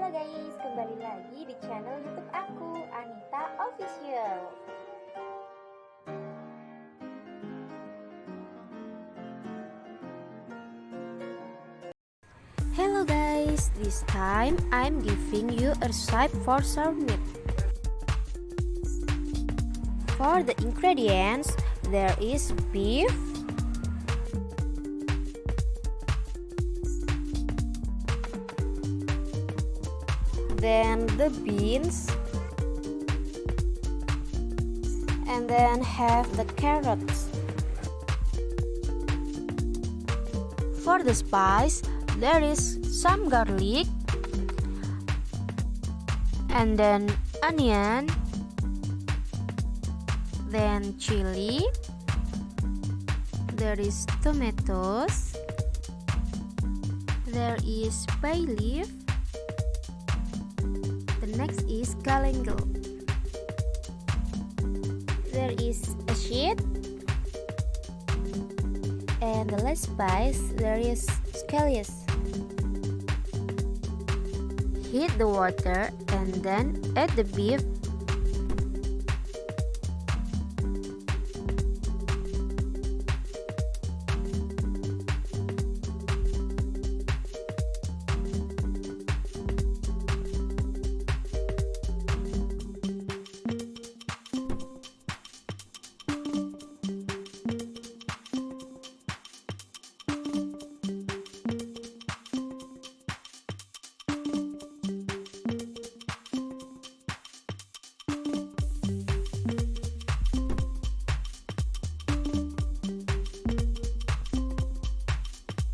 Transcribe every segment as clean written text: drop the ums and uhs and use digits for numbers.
Halo guys, kembali lagi di channel YouTube aku, Anita Official. Hello guys, this time I'm giving you a recipe for sour meat. For the ingredients, there is beef, then the beans, and then have the carrots. For the spice, there is some garlic, and then onion, then chili, there is tomatoes, there is bay leaf. The next is galangal. There is a sheet, and the last spice there is scallions. Heat the water and then add the beef.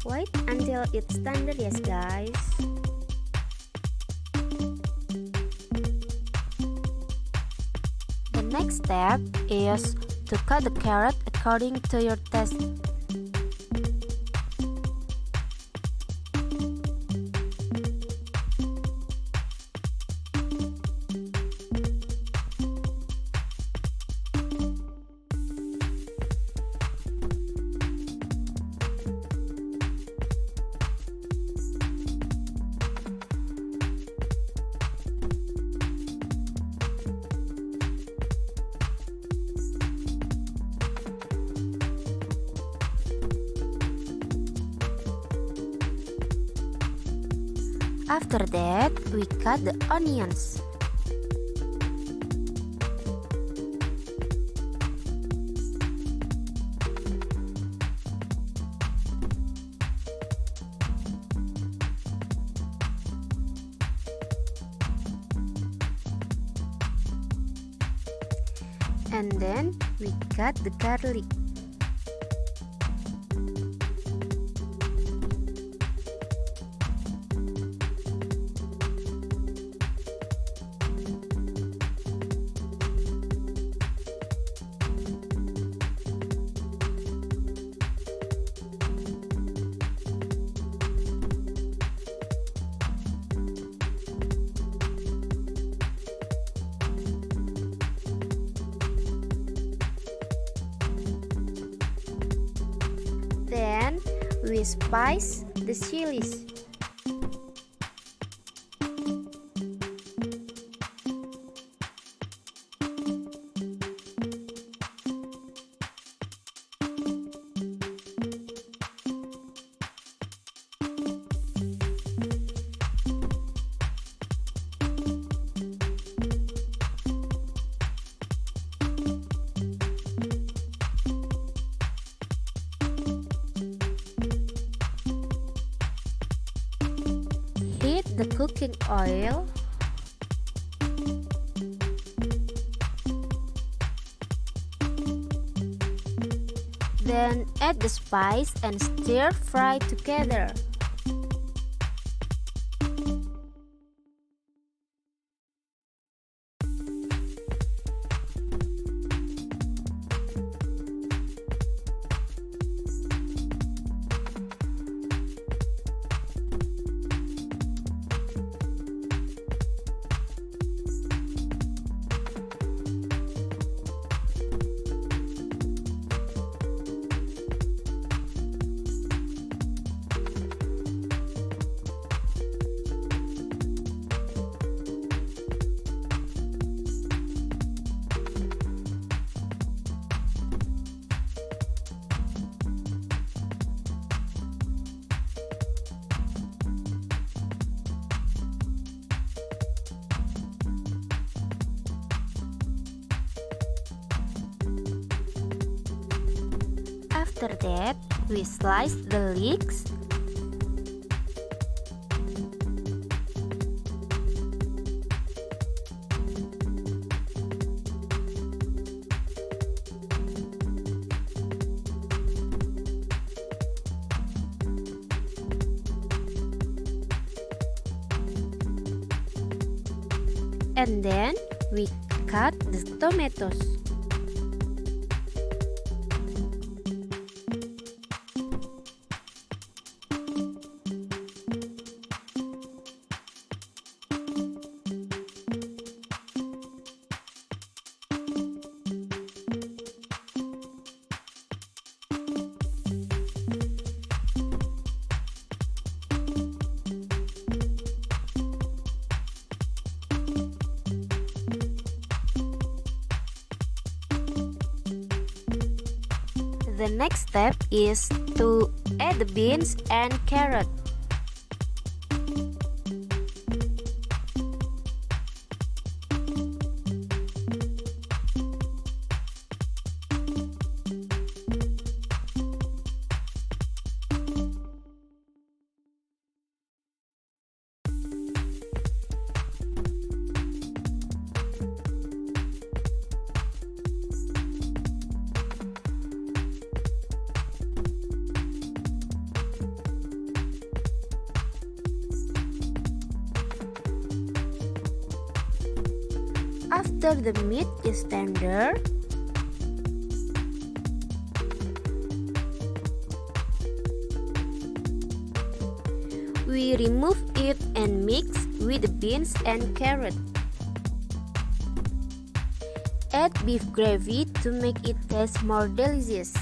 Wait until it's tender, yes guys. The next step is to cut the carrot according to your taste. After that, we cut the onions. And then we cut the garlic. Then we spice the chilies. Heat the cooking oil. Then add the spice and stir fry together. After that, we slice the leeks. And then we cut the tomatoes. The next step is to add the beans and carrot. After the meat is tender, we remove it and mix with the beans and carrot. Add beef gravy to make it taste more delicious.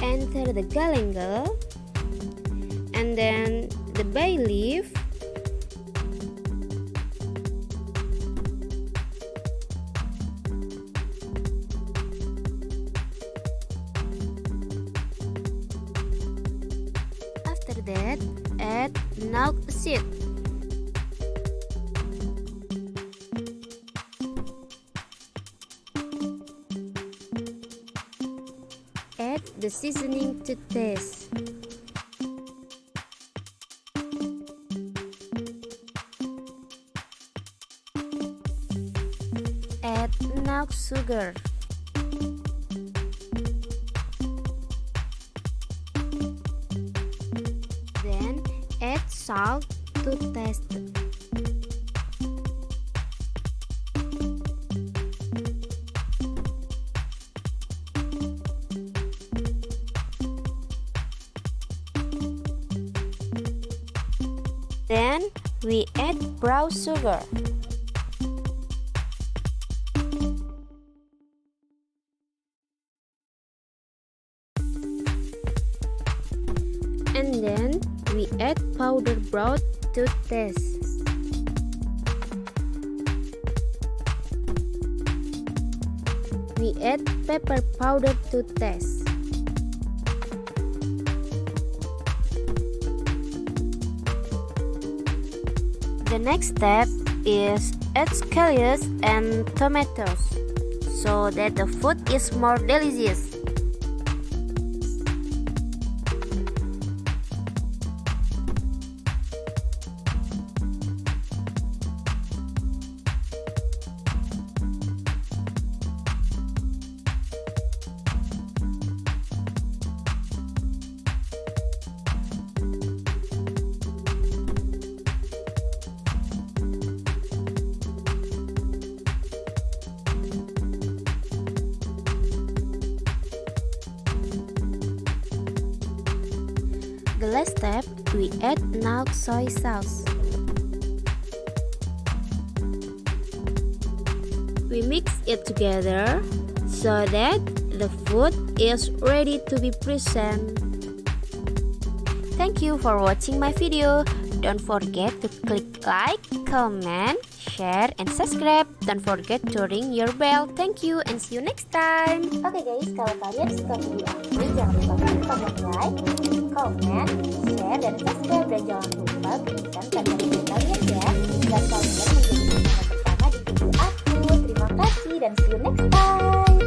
Enter the galangal and then the bay leaf, after that add nut seed. Add the seasoning to taste. Add nut sugar. Then add salt to taste. Then we add brown sugar. And then we add powdered broth to taste. We add pepper powder to taste. The next step is add scallions and tomatoes so that the food is more delicious. The last step, we add nut soy sauce. We mix it together so that the food is ready to be presented. Thank you for watching my video. Don't forget to click like, comment, share, and subscribe. Don't forget to ring your bell. Thank you and see you next time. Oke guys, kalau kalian suka video aku, jangan lupa klik tombol like, komen, share, dan subscribe. Dan jangan lupa berikan tanda video kalian ya. Dan kalian menjadi channel pertama di video aku. Terima kasih dan see you next time.